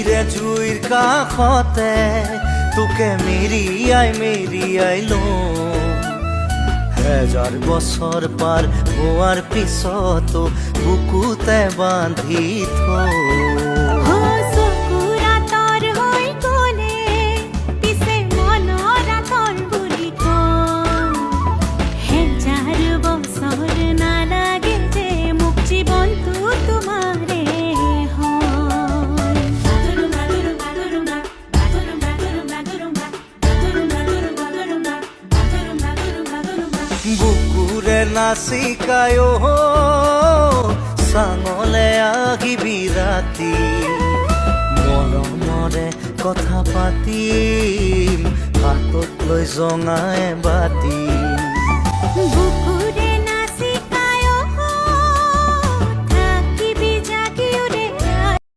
জুইৰে জুইৰ কাষতে তোকে মেৰিয়াই লওঁ। হেজাৰ বছৰ পাৰ হোৱাৰ পিছতো বুকুতে বান্ধি থওঁ। বুকুৰে নাচিকায় চাঙলে আহিবি ৰাতি, মৰমৰে কথা পাতিম, হাতত লৈ জঙাই বাতি।